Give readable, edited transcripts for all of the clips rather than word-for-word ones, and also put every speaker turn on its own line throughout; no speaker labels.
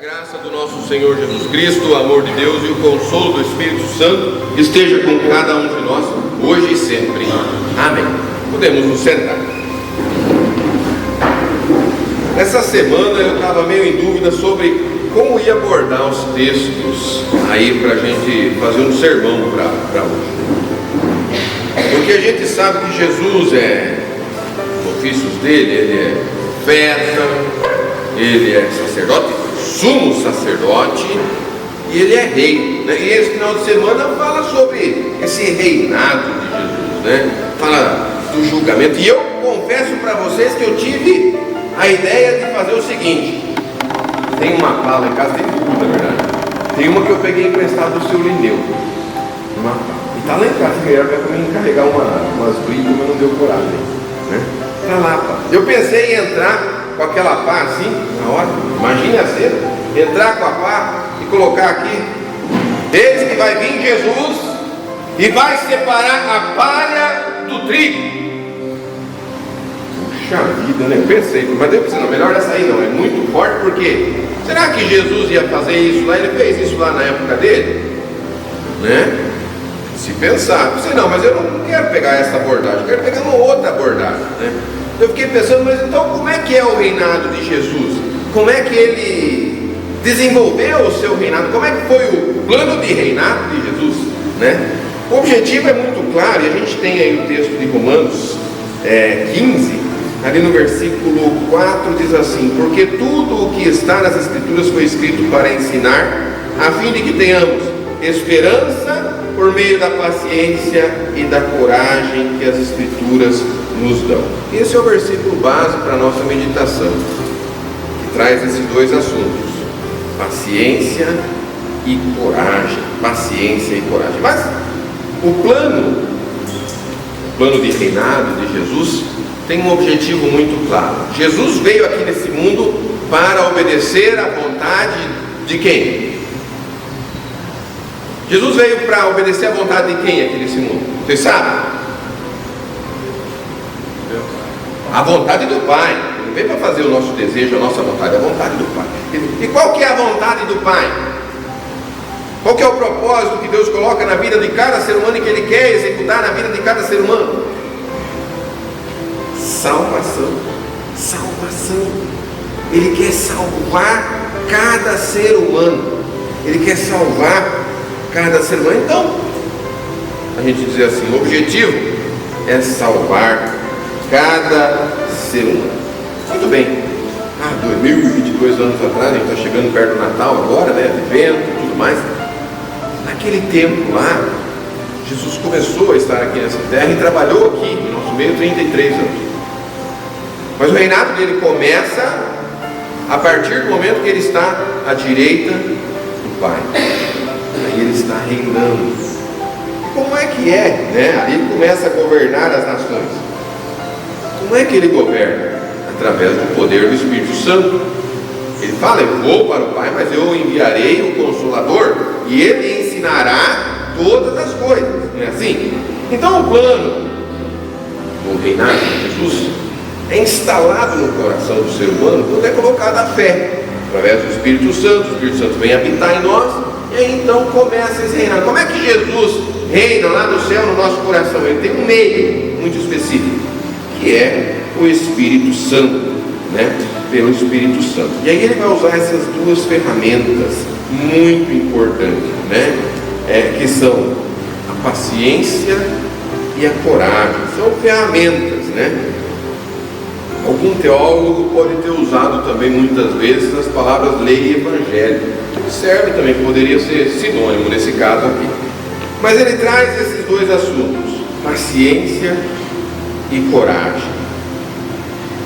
graça do nosso Senhor Jesus Cristo, o amor de Deus e o consolo do Espírito Santo esteja com cada um de nós, hoje e sempre. Amém. Podemos nos sentar. Nessa semana eu estava meio em dúvida sobre como ia abordar os textos aí para a gente fazer um sermão para hoje. Porque a gente sabe que Jesus os ofícios dele, ele é profeta, ele é sacerdote, sumo sacerdote, e ele é rei, né? E esse final de semana fala sobre esse reinado de Jesus, né? Fala do julgamento. E eu confesso para vocês que eu tive a ideia de fazer o seguinte: tem uma pala em casa, tem tudo na verdade. Tem uma que eu peguei emprestado do seu Lineu, uma pala, e está lá em casa, que era para mim encarregar umas brigas, mas não deu coragem, né? Está lá, pá. Eu pensei em entrar com aquela pá assim, na hora, imagine a cena, entrar com a pá e colocar aqui: eis que vai vir Jesus e vai separar a palha do trigo. Puxa vida, né? Pensei, mas eu pensei, não, melhor essa aí não, é muito forte, porque será que Jesus ia fazer isso lá? Ele fez isso lá na época dele, né? Se pensar, pensei, não, mas eu não quero pegar essa abordagem, eu quero pegar uma outra abordagem, né? Eu fiquei pensando, mas então como é que é o reinado de Jesus? Como é que ele desenvolveu o seu reinado? Como é que foi o plano de reinado de Jesus, né? O objetivo é muito claro, e a gente tem aí o texto de Romanos 15, ali no versículo 4 diz assim: porque tudo o que está nas Escrituras foi escrito para ensinar, a fim de que tenhamos esperança por meio da paciência e da coragem que as Escrituras nos dão. Esse é o versículo base para a nossa meditação, que traz esses dois assuntos: paciência e coragem. Paciência e coragem. Mas o plano de reinado de Jesus tem um objetivo muito claro. Jesus veio aqui nesse mundo para obedecer à vontade de quem? Jesus veio para obedecer à vontade de quem aqui nesse mundo? Vocês sabem? A vontade do Pai. Ele não veio para fazer o nosso desejo, a nossa vontade, a vontade do Pai. E qual que é a vontade do Pai? Qual que é o propósito que Deus coloca na vida de cada ser humano e que Ele quer executar na vida de cada ser humano? Salvação. Salvação. Ele quer salvar cada ser humano. Ele quer salvar cada ser humano. Então, a gente diz assim: o objetivo é salvar cada ser humano. Muito bem. 2022 anos atrás, a gente está chegando perto do Natal agora, né? Evento e tudo mais. Naquele tempo lá, Jesus começou a estar aqui nessa terra e trabalhou aqui no nosso meio 33 anos. Mas o reinado dele começa a partir do momento que ele está à direita do Pai. Aí ele está reinando. E como é que é, né? Ali ele começa a governar as nações. Como é que ele governa? Através do poder do Espírito Santo. Ele fala: eu vou para o Pai, mas eu enviarei o Consolador e ele ensinará todas as coisas. Não é assim? Então o plano do reinado de Jesus é instalado no coração do ser humano quando é colocada a fé, através do Espírito Santo. O Espírito Santo vem habitar em nós, e aí então começa esse reinado. Como é que Jesus reina lá no céu, no nosso coração? Ele tem um meio muito específico, que é o Espírito Santo, né? Pelo Espírito Santo. E aí ele vai usar essas duas ferramentas muito importantes, né? Que são a paciência e a coragem. São ferramentas, né? Algum teólogo pode ter usado também muitas vezes as palavras lei e evangelho, que serve também, poderia ser sinônimo nesse caso aqui. Mas ele traz esses dois assuntos: paciência e coragem.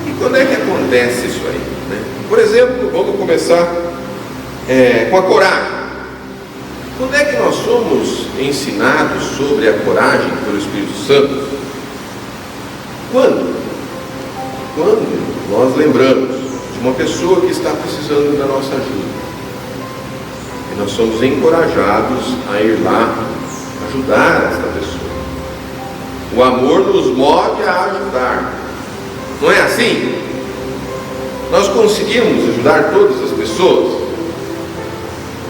E quando é que acontece isso aí, né? Por exemplo, vamos começar com a coragem. Quando é que nós somos ensinados sobre a coragem pelo Espírito Santo? Quando nós lembramos de uma pessoa que está precisando da nossa ajuda, e nós somos encorajados a ir lá ajudar essa pessoa. O amor nos move a ajudar. Não é assim? Nós conseguimos ajudar todas as pessoas?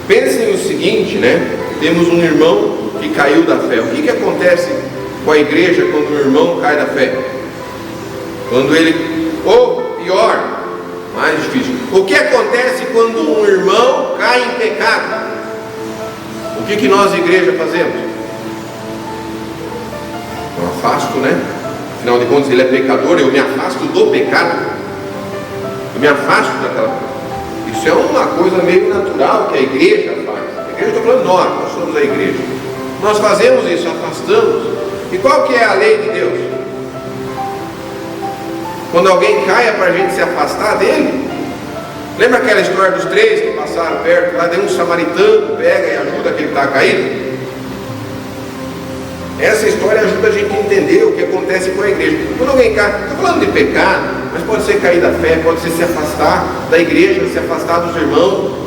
Pensem o seguinte, né? Temos um irmão que caiu da fé. O que acontece com a igreja quando um irmão cai da fé? Quando ele, ou pior, mais difícil, o que acontece quando um irmão cai em pecado? O que nós, igreja, fazemos? Eu afasto, né? Afinal de contas, ele é pecador, eu me afasto do pecado. Eu me afasto daquela coisa. Isso é uma coisa meio natural que a igreja faz. A igreja, estou falando nós somos a igreja. Nós fazemos isso, afastamos. E qual que é a lei de Deus? Quando alguém cai é para a gente se afastar dele. Lembra aquela história dos 3 que passaram perto, lá de um samaritano pega e ajuda aquele que está caído? Essa história ajuda a gente a entender o que acontece com a igreja. Quando alguém cai, estou falando de pecado, mas pode ser cair da fé, pode ser se afastar da igreja, se afastar dos irmãos.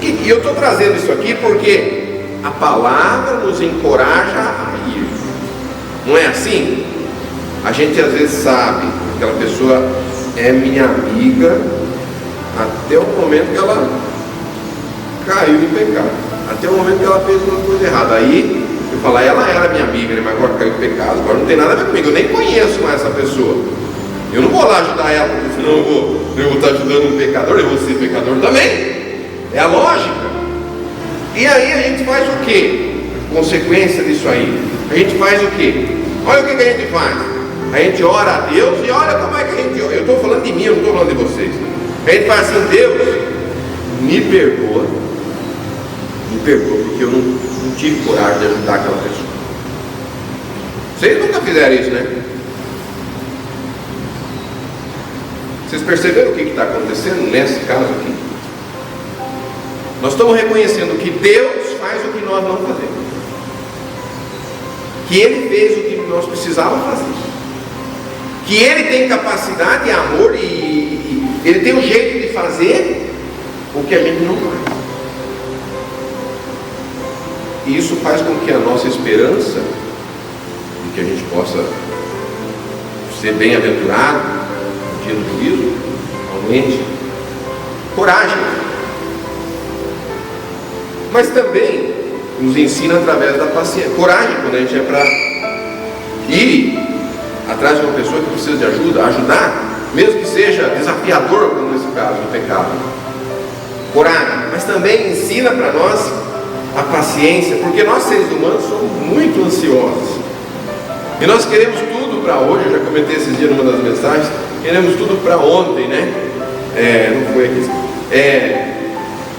E eu estou trazendo isso aqui porque a palavra nos encoraja a ir. Não é assim? A gente às vezes sabe que aquela pessoa é minha amiga até o momento que ela caiu em pecado, até o momento que ela fez uma coisa errada. Aí eu falo, ela era minha amiga, né? Mas agora caiu em pecado, agora não tem nada a ver comigo, eu nem conheço mais essa pessoa. Eu não vou lá ajudar ela, porque senão eu vou estar ajudando um pecador, eu vou ser pecador também. É a lógica. E aí a gente faz o quê? Consequência disso aí, a gente faz o quê? Olha o que a gente faz. A gente ora a Deus e olha como é que a gente ora. Eu estou falando de mim, eu não estou falando de vocês. A gente faz assim, Deus, me perdoa, porque eu não tive coragem de ajudar aquela pessoa. Vocês nunca fizeram isso, né? Vocês perceberam o que está acontecendo nesse caso aqui? Nós estamos reconhecendo que Deus faz o que nós não fazemos, que Ele fez o que nós precisávamos fazer, que Ele tem capacidade e amor e Ele tem um jeito de fazer o que a gente não faz. E isso faz com que a nossa esperança de que a gente possa ser bem-aventurado no dia do juízo aumente. Coragem. Mas também nos ensina através da paciência. Coragem quando a gente é para ir atrás de uma pessoa que precisa de ajuda, ajudar, mesmo que seja desafiador, como nesse caso do pecado. Coragem. Mas também ensina para nós a paciência, porque nós seres humanos somos muito ansiosos e nós queremos tudo para hoje. Eu já comentei esses dias numa das mensagens, queremos tudo para ontem, né? Não foi aqui.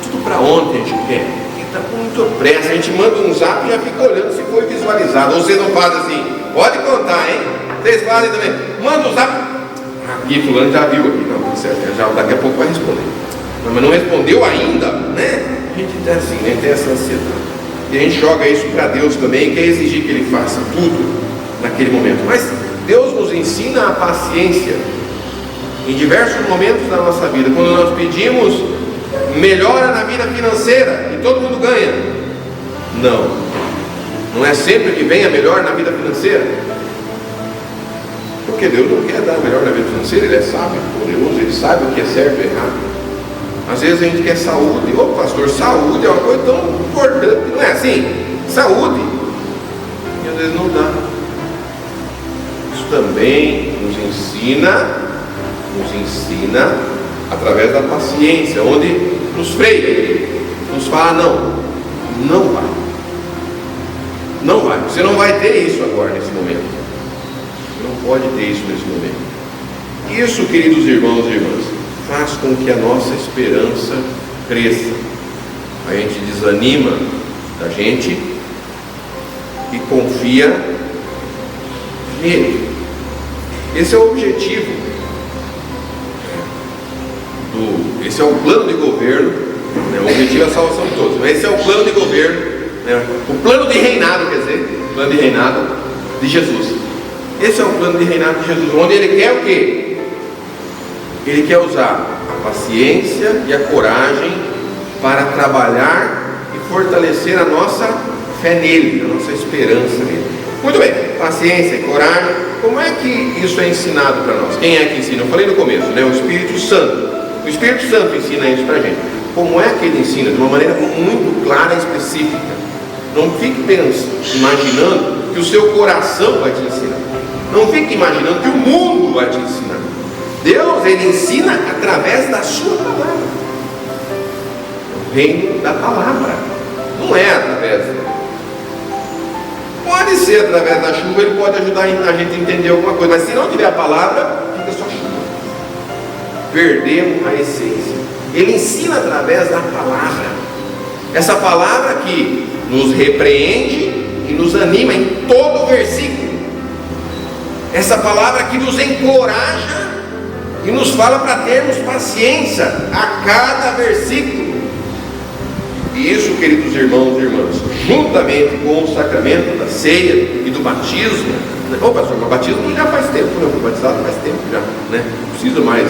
Tudo para ontem a gente quer, está com muita pressa. A gente manda um zap e já fica olhando se foi visualizado. Ou você não faz assim, pode contar, hein? Vocês fazem também, manda um zap, aqui fulano já viu aqui, não, tá certo, já daqui a pouco vai responder. Mas não respondeu ainda, né? A gente tem assim, né? Tem essa ansiedade. E a gente joga isso para Deus também, quer exigir que Ele faça tudo naquele momento. Mas Deus nos ensina a paciência em diversos momentos da nossa vida. Quando nós pedimos melhora na vida financeira e todo mundo ganha, não é sempre que vem a melhor na vida financeira, porque Deus não quer dar melhor na vida financeira. Ele é sábio, poderoso, Ele sabe o que é certo e errado. Às vezes a gente quer saúde. Ô pastor, saúde é uma coisa tão importante, não é assim? Saúde. E às vezes não dá. Isso também nos ensina através da paciência, onde nos freia, nos fala, não vai, você não vai ter isso agora nesse momento, você não pode ter isso nesse momento. Isso, queridos irmãos e irmãs, faz com que a nossa esperança cresça. A gente desanima da gente e confia nele. Esse é o objetivo esse é o plano de governo, né? O objetivo é a salvação de todos, mas esse é o plano de governo, né? O plano de reinado, quer dizer, o plano de reinado de Jesus. Esse é o plano de reinado de Jesus, onde Ele quer o quê? Ele quer usar a paciência e a coragem para trabalhar e fortalecer a nossa fé nele, a nossa esperança nele. Muito bem, paciência e coragem. Como é que isso é ensinado para nós? Quem é que ensina? Eu falei no começo, né? O Espírito Santo. O Espírito Santo ensina isso para a gente. como é que ele ensina, de uma maneira muito clara e específica. Não fique imaginando que o seu coração vai te ensinar. Não fique imaginando que o mundo vai te ensinar. Deus, ele ensina através da sua palavra. O reino da palavra. Não é através. Pode ser através da chuva, ele pode ajudar a gente a entender alguma coisa. Mas se não tiver a palavra, fica só chuva. Perdemos a essência. Ele ensina através da palavra. Essa palavra que nos repreende e nos anima em todo o versículo. Essa palavra que nos encoraja e nos fala para termos paciência a cada versículo. E isso, queridos irmãos e irmãs, juntamente com o sacramento da ceia e do batismo. Ô pastor, o batismo já faz tempo, eu fui batizado faz tempo já, né? Não preciso mais.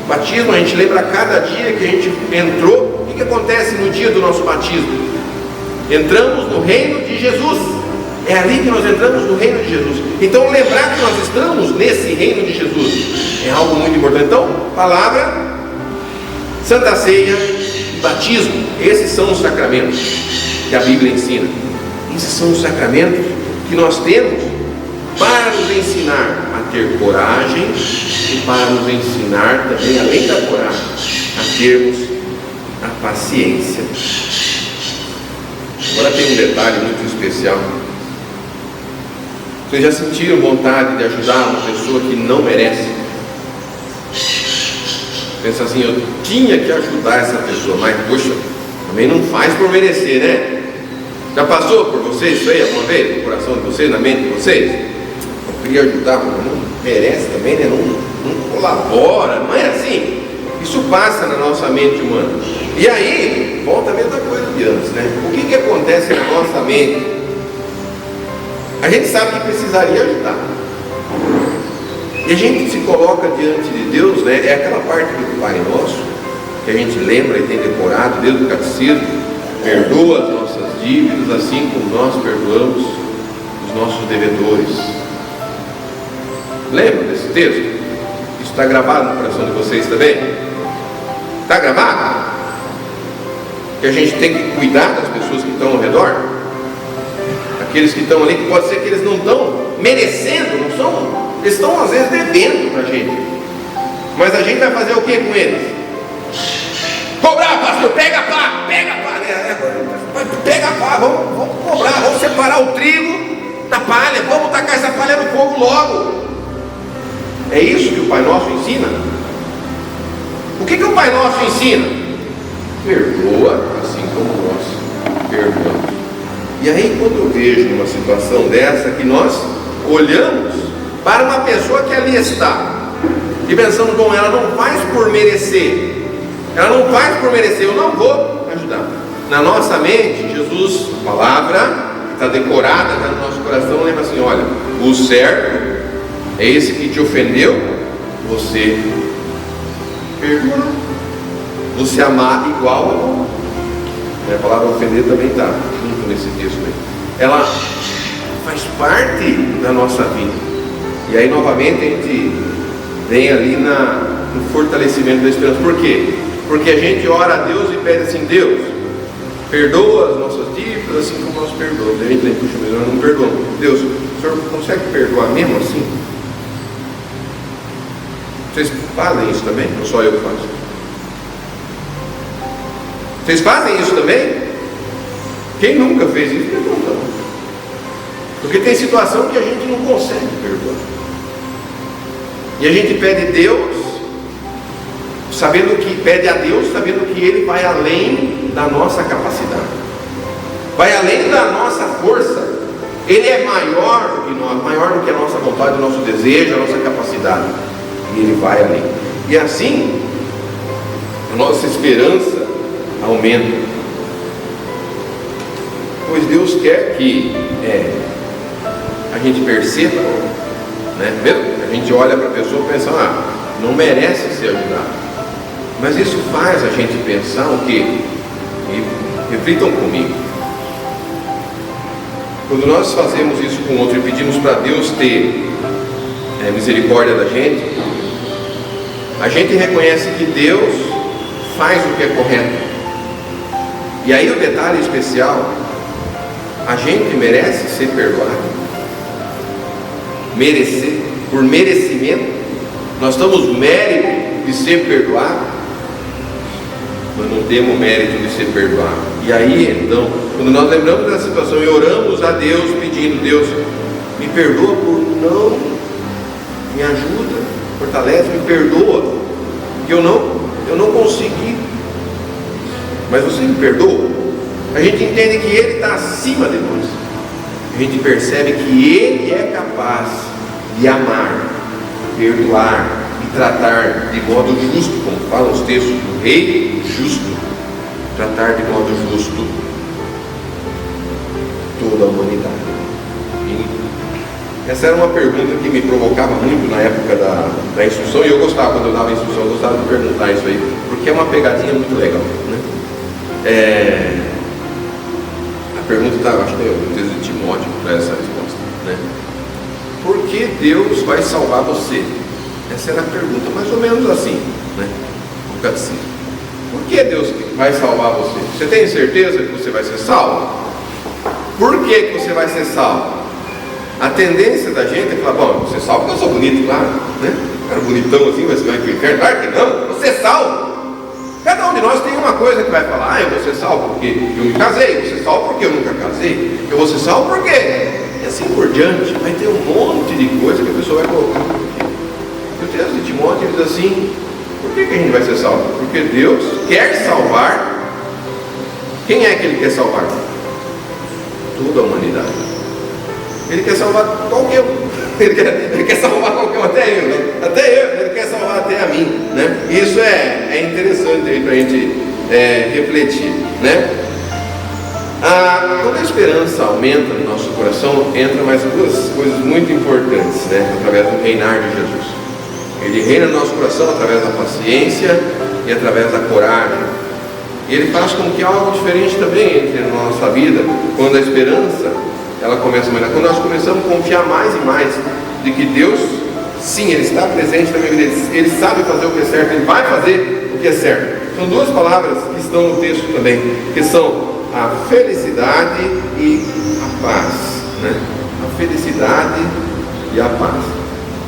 Batismo, a gente lembra cada dia que a gente entrou. O que acontece no dia do nosso batismo? Entramos no reino de Jesus. É ali que nós entramos no reino de Jesus. Então lembrar que nós estamos nesse reino de Jesus é algo muito importante. Então, palavra, Santa Ceia e batismo. Esses são os sacramentos que a Bíblia ensina. Esses são os sacramentos que nós temos para nos ensinar a ter coragem e para nos ensinar também, além da coragem, a termos a paciência. Agora tem um detalhe muito especial. Vocês já sentiram vontade de ajudar uma pessoa que não merece? Pensa assim, eu tinha que ajudar essa pessoa, mas poxa, também não faz por merecer, né? Já passou por vocês isso aí alguma vez? No coração de vocês, na mente de vocês? Eu queria ajudar, mas não merece também, né? Não colabora, não é assim? Isso passa na nossa mente humana. E aí, volta a mesma coisa de antes, né? O que acontece na nossa mente? A gente sabe que precisaria ajudar. E a gente se coloca diante de Deus, né? É aquela parte do Pai Nosso, que a gente lembra e tem decorado desde o catecismo. Perdoa as nossas dívidas, assim como nós perdoamos os nossos devedores. Lembra desse texto? Isso está gravado no coração de vocês também? Está gravado? Que a gente tem que cuidar das pessoas que estão ao redor, aqueles que estão ali, que pode ser que eles não estão merecendo, não são, eles estão às vezes devendo para a gente, mas a gente vai fazer o que com eles? Cobrar, pastor, pega a pá, pega a pá, vamos cobrar, vamos separar o trigo da palha, vamos tacar essa palha no fogo logo. É isso que o Pai Nosso ensina. O que o Pai Nosso ensina? Perdoa assim como nós perdoamos. E aí, quando eu vejo uma situação dessa, que nós olhamos para uma pessoa que ali está e pensamos, bom, ela não faz por merecer, eu não vou ajudar. Na nossa mente, Jesus, a palavra está decorada, está no nosso coração, lembra assim, olha, o certo é esse que te ofendeu, você perdoa, você amar igual a não. A palavra ofender também está junto nesse texto aí. Ela faz parte da nossa vida. E aí novamente a gente vem ali no fortalecimento da esperança. Por quê? Porque a gente ora a Deus e pede assim, Deus, perdoa as nossas dívidas assim como nós perdoamos. A gente lembra, puxa, mas nós não perdoamos. Deus, o Senhor consegue perdoar mesmo assim? Vocês fazem isso também? Ou só eu que faço? Vocês fazem isso também? Quem nunca fez isso, perdoa. Porque tem situação que a gente não consegue perdoar. E a gente pede Deus, pede a Deus, sabendo que Ele vai além da nossa capacidade, vai além da nossa força. Ele é maior do que nós, maior do que a nossa vontade, o nosso desejo, a nossa capacidade. E Ele vai além. E assim, a nossa esperança aumenta, pois Deus quer que a gente perceba, né? Mesmo a gente olha para a pessoa e pensa, não merece ser ajudado, mas isso faz a gente pensar o quê? E reflitam comigo, quando nós fazemos isso com outro e pedimos para Deus ter misericórdia da gente, a gente reconhece que Deus faz o que é correto. E aí o detalhe especial: a gente merece ser perdoado, merecer, por merecimento. Nós temos mérito de ser perdoado, mas não temos mérito de ser perdoado. E aí então, quando nós lembramos dessa situação e oramos a Deus pedindo: Deus, me perdoa por não, me ajuda, fortalece, me perdoa, que eu não consegui, mas você me perdoa. A gente entende que Ele está acima de nós. A gente percebe que Ele é capaz de amar, perdoar e tratar de modo justo, como falam os textos do Rei justo, tratar de modo justo toda a humanidade. E essa era uma pergunta que me provocava muito na época da instrução, e eu gostava, quando eu dava a instrução, eu gostava de perguntar isso aí, porque é uma pegadinha muito legal, né? A pergunta está, acho que é o texto de Timóteo para essa resposta, né? Por que Deus vai salvar você? Essa era a pergunta, mais ou menos assim, né? O catecismo. Por que Deus vai salvar você? Você tem certeza que você vai ser salvo? Por que você vai ser salvo? A tendência da gente é falar: bom, você é salvo porque eu sou bonito, claro, né? Cara bonitão assim, você vai para o inferno. Claro que não, você é salvo. Cada um de nós tem uma coisa que vai falar: eu vou ser salvo porque eu me casei, eu vou ser salvo porque eu nunca casei, eu vou ser salvo porque... E assim por diante, vai ter um monte de coisa que a pessoa vai colocar. E o texto de Timóteo diz assim: por que a gente vai ser salvo? Porque Deus quer salvar. Quem é que Ele quer salvar? Toda a humanidade. Ele quer salvar qualquer um. Ele quer salvar qualquer um, até eu, né? Até eu, Ele quer salvar até a mim, né? Isso é interessante aí para a gente refletir, né? Quando a esperança aumenta no nosso coração, entra mais duas coisas muito importantes, né? Através do reinar de Jesus. Ele reina no nosso coração através da paciência e através da coragem. E Ele faz com que algo diferente também entre na nossa vida, quando a esperança ela começa a melhorar, quando nós começamos a confiar mais e mais de que Deus, sim, Ele está presente na minha vida, Ele sabe fazer o que é certo, Ele vai fazer o que é certo. São duas palavras que estão no texto também, que são a felicidade e a paz, né? A felicidade e a paz.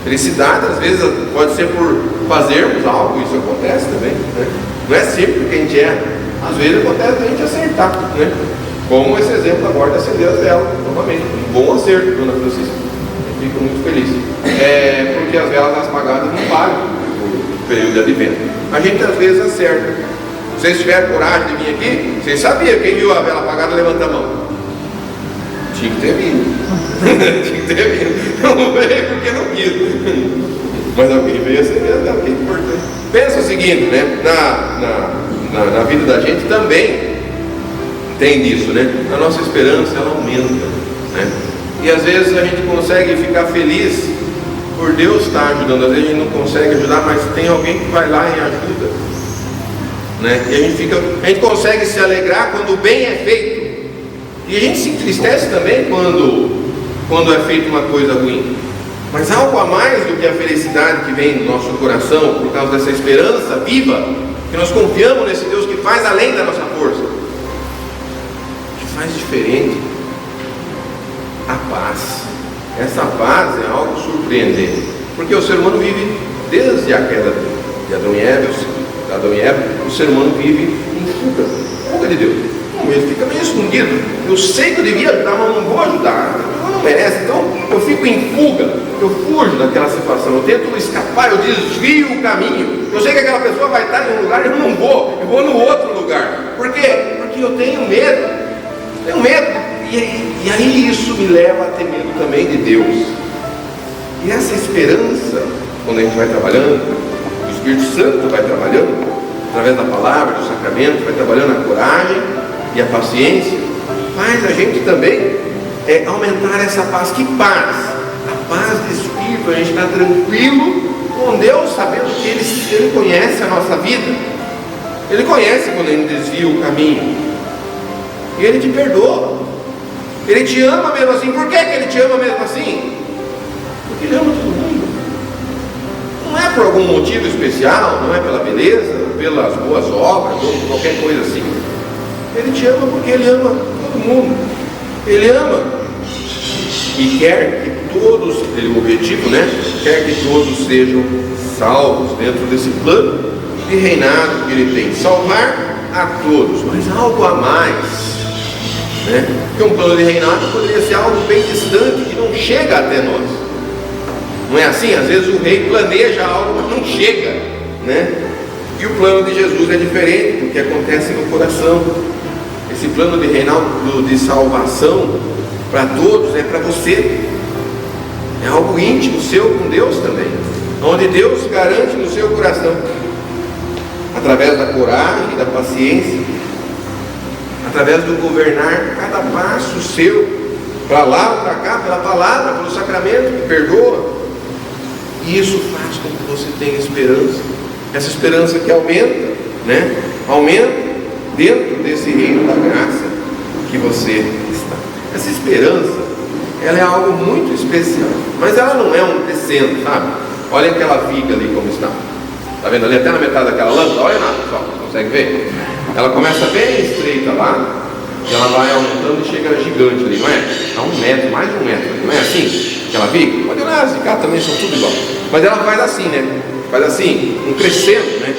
Felicidade às vezes pode ser por fazermos algo, isso acontece também, né? Não é sempre que a gente erra, às vezes acontece a gente acertar, né? Como esse exemplo agora de acender as velas, novamente, um bom acerto, Dona Francisca. Eu fico muito feliz. Porque as velas apagadas não valem o período de advento. A gente às vezes acerta. Se vocês tiverem coragem de vir aqui, vocês sabiam, quem viu a vela apagada, levanta a mão. Tinha que ter vindo. Tinha que ter vindo. Não veio porque não quis. Mas alguém veio acender a vela, que é importante. Pensa o seguinte, né? Na vida da gente também tem disso, né? A nossa esperança ela aumenta, né? E às vezes a gente consegue ficar feliz por Deus estar ajudando. Às vezes a gente não consegue ajudar, mas tem alguém que vai lá e ajuda, né? E a gente consegue se alegrar quando o bem é feito. E a gente se entristece também quando é feita uma coisa ruim. Mas algo a mais do que a felicidade que vem no nosso coração por causa dessa esperança viva, que nós confiamos nesse Deus que faz além da nossa força, faz diferente, a paz. Essa paz é algo surpreendente, porque o ser humano vive desde a queda de Adão e Eva, o ser humano vive em fuga de Deus. Ele fica meio escondido. Eu sei que eu devia ajudar, mas não vou ajudar, eu não merece, então eu fico em fuga, eu fujo daquela situação, eu tento escapar, eu desvio o caminho. Eu sei que aquela pessoa vai estar em um lugar e eu não vou, eu vou no outro lugar. Por quê? Porque eu tenho medo. Tenho medo, e aí isso me leva a ter medo também de Deus. E essa esperança, quando a gente vai trabalhando, o Espírito Santo vai trabalhando, através da palavra, do sacramento, vai trabalhando a coragem e a paciência, faz a gente também aumentar essa paz. Que paz? A paz de Espírito, a gente está tranquilo com Deus, sabendo que Ele conhece a nossa vida, Ele conhece quando a gente desvia o caminho. E Ele te perdoa. Ele te ama mesmo assim. Por que Ele te ama mesmo assim? Porque Ele ama todo mundo. Não é por algum motivo especial, não é pela beleza, pelas boas obras ou por qualquer coisa assim. Ele te ama porque Ele ama todo mundo. Ele ama e quer que todos, o objetivo, né? Quer que todos sejam salvos dentro desse plano de reinado que Ele tem. Salvar a todos, mas algo a mais, né? Porque um plano de reinado poderia ser algo bem distante, que não chega até nós. Não é assim? Às vezes o rei planeja algo, mas não chega, né? E o plano de Jesus é diferente, porque acontece no coração. Esse plano de reinado, de salvação para todos, é para você. É algo íntimo seu com Deus também, onde Deus garante no seu coração, através da coragem, da paciência, através do governar cada passo seu, para lá ou para cá, pela palavra, pelo sacramento que perdoa. E isso faz com que você tenha esperança, essa esperança que aumenta, né? Aumenta dentro desse reino da graça que você está. Essa esperança, ela é algo muito especial, mas ela não é um descendo, sabe? Olha aquela viga ali como está. Está vendo ali até na metade daquela lâmpada? Olha lá, pessoal, consegue ver? Ela começa bem estreita lá, e ela vai aumentando e chega gigante ali, não é? A 1 metro, mais de 1 metro, não é assim? Aquela viga? Pode olhar, as vigas também são tudo igual. Mas ela faz assim, né? Faz assim, um crescendo, né?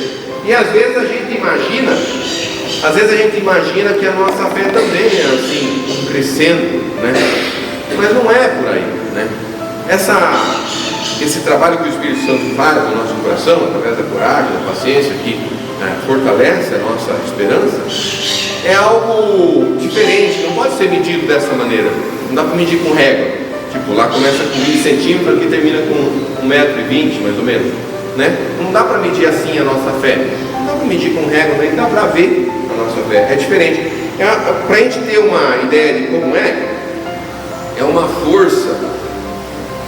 E às vezes a gente imagina que a nossa fé também é assim, um crescendo, né? Mas não é por aí, né? Esse trabalho que o Espírito Santo faz no nosso coração, através da coragem, da paciência, que fortalece a nossa esperança, é algo diferente, não pode ser medido dessa maneira. Não dá para medir com régua. Tipo, lá começa com 20 centímetros, aqui termina com 1,20 m, mais ou menos, né? Não dá para medir assim a nossa fé. Não dá para medir com régua, mas dá para ver a nossa fé. É diferente. Para a gente ter uma ideia de como é uma força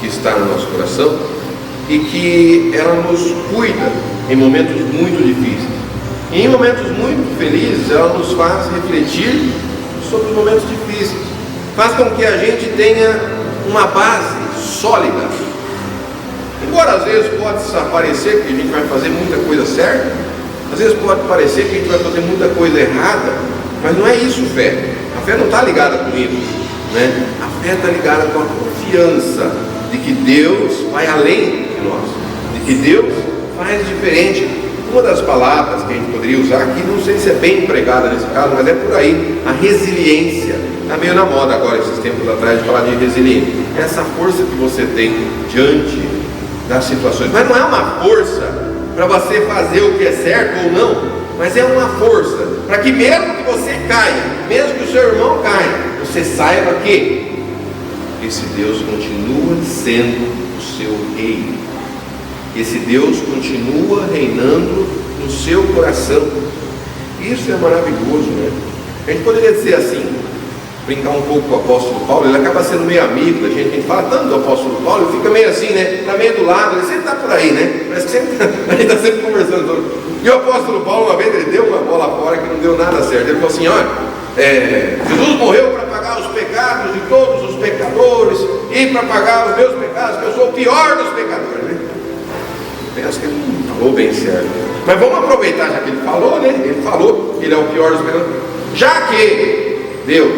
que está no nosso coração e que ela nos cuida em momentos muito difíceis. E em momentos muito felizes, ela nos faz refletir sobre os momentos difíceis. Faz com que a gente tenha uma base sólida. Embora às vezes possa parecer que a gente vai fazer muita coisa certa, às vezes pode parecer que a gente vai fazer muita coisa errada, mas não é isso fé. A fé não está ligada com isso, né? A fé está ligada com a confiança de que Deus vai além de nós, de que Deus faz diferente. Uma das palavras que a gente poderia usar aqui, não sei se é bem empregada nesse caso, mas é por aí, a resiliência. Está meio na moda agora, esses tempos atrás, de falar de resiliência. Essa força que você tem diante das situações. Mas não é uma força para você fazer o que é certo ou não, mas é uma força para que mesmo que você caia, mesmo que o seu irmão caia, você saiba que esse Deus continua sendo o seu rei. Esse Deus continua reinando no seu coração. Isso é maravilhoso, né? A gente poderia dizer assim, brincar um pouco com o apóstolo Paulo, ele acaba sendo meio amigo da gente, a gente fala tanto do apóstolo Paulo, ele fica meio assim, né? Está meio do lado, ele sempre está por aí, né? Parece que a gente está sempre conversando. E o apóstolo Paulo, uma vez, ele deu uma bola fora que não deu nada certo. Ele falou assim: olha, Jesus morreu para pagar os pecados de todos os pecadores e para pagar os meus pecados, que eu sou o pior dos pecadores, né? Penso que ele não falou bem certo. Mas vamos aproveitar, já que ele falou, né? Ele falou que ele é o pior dos pecadores. Já que Deus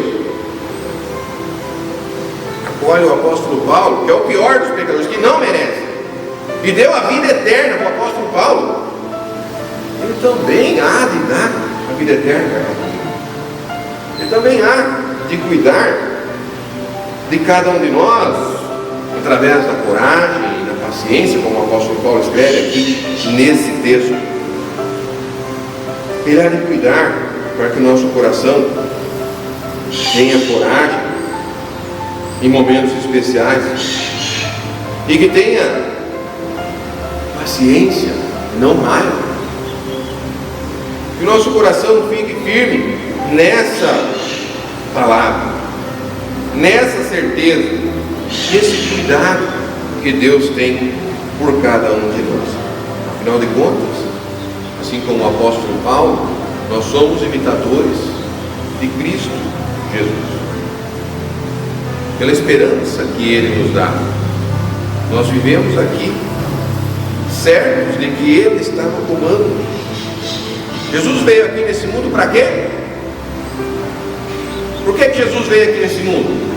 acolhe o apóstolo Paulo, que é o pior dos pecadores, que não merece, e deu a vida eterna para o apóstolo Paulo, ele também há de dar a vida eterna. Ele também há de cuidar de cada um de nós, através da coragem e da paciência, como o apóstolo Paulo escreve aqui nesse texto. Ele há de cuidar para que o nosso coração tenha coragem em momentos especiais e que tenha paciência, não raiva. Que o nosso coração fique firme nessa palavra, nessa certeza, nesse cuidado que Deus tem por cada um de nós. Afinal de contas, assim como o apóstolo Paulo, nós somos imitadores de Cristo Jesus. Pela esperança que Ele nos dá, nós vivemos aqui certos de que Ele está no comando Jesus veio aqui nesse mundo para quê? Por que Jesus veio aqui nesse mundo?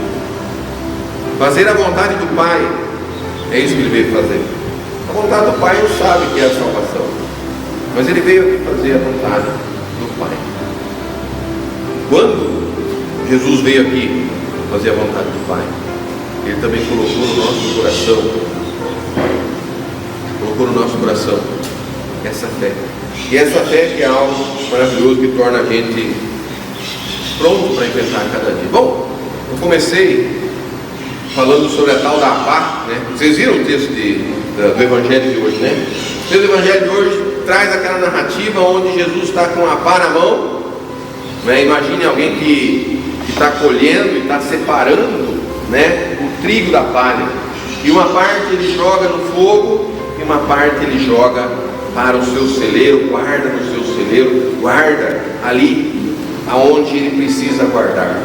Fazer a vontade do Pai. É isso que ele veio fazer. A vontade do Pai não sabe que é a salvação, mas ele veio aqui fazer a vontade do Pai. Quando Jesus veio aqui fazer a vontade do Pai, ele também colocou no nosso coração essa fé. E essa fé que é algo maravilhoso, que torna a gente pronto para enfrentar cada dia. Bom, eu comecei falando sobre a tal da pá, né? Vocês viram o texto do Evangelho de hoje, né? O texto do Evangelho de hoje traz aquela narrativa onde Jesus está com a pá na mão, né? Imagine alguém que está colhendo e está separando, né, o trigo da palha, e uma parte ele joga no fogo e uma parte ele joga para o seu celeiro, guarda no seu celeiro, guarda ali aonde ele precisa guardar.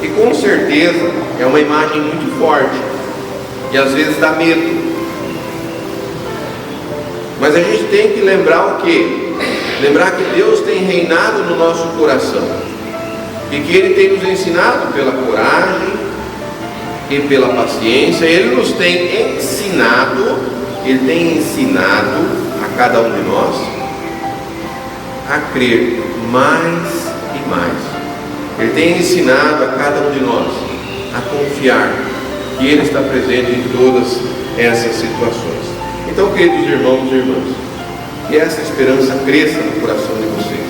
E com certeza é uma imagem muito forte e às vezes dá medo, mas a gente tem que lembrar o quê? Lembrar que Deus tem reinado no nosso coração e que Ele tem nos ensinado pela coragem e pela paciência. Ele nos tem ensinado, Ele tem ensinado a cada um de nós a crer mais e mais. Ele tem ensinado a cada um de nós a confiar que Ele está presente em todas essas situações. Então, queridos irmãos e irmãs, que essa esperança cresça no coração de vocês.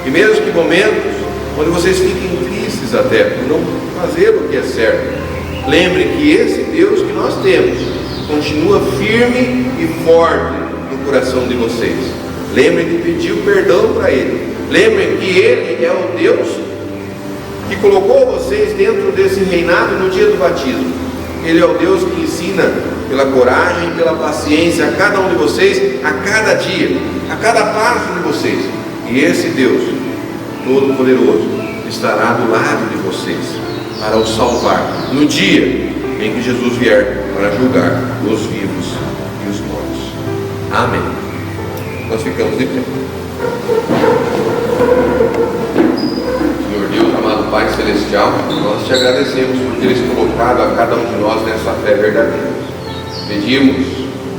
E mesmo que momentos onde vocês fiquem tristes até por não fazer o que é certo, lembrem que esse Deus que nós temos continua firme e forte no coração de vocês. Lembrem de pedir o perdão para Ele. Lembrem que Ele é o Deus que colocou vocês dentro desse reinado no dia do batismo. Ele é o Deus que ensina pela coragem e pela paciência a cada um de vocês, a cada dia, a cada passo de vocês. E esse Deus Todo-Poderoso estará do lado de vocês para os salvar no dia em que Jesus vier para julgar os vivos e os mortos. Amém. Nós ficamos de pé. Senhor Deus, amado Pai Celestial, nós te agradecemos por teres colocado a cada um de nós nessa fé verdadeira. Pedimos,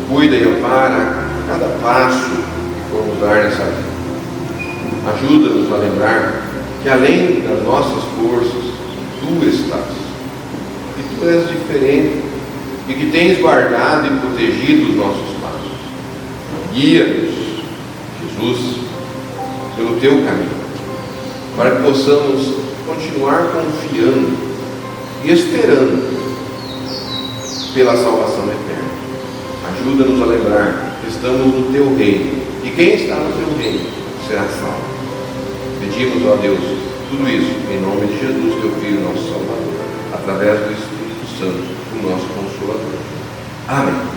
cuida e ampara cada passo que formos dar nessa vida. Ajuda-nos a lembrar que além das nossas forças, Tu estás, que Tu és diferente e que tens guardado e protegido os nossos passos. Guia-nos, Jesus, pelo Teu caminho, para que possamos continuar confiando e esperando pela salvação eterna. Ajuda-nos a lembrar que estamos no Teu reino, e quem está no Teu reino será salvo. Pedimos, ó Deus, tudo isso em nome de Jesus, Teu Filho, nosso Salvador, através do Espírito Santo, o nosso Consolador. Amém.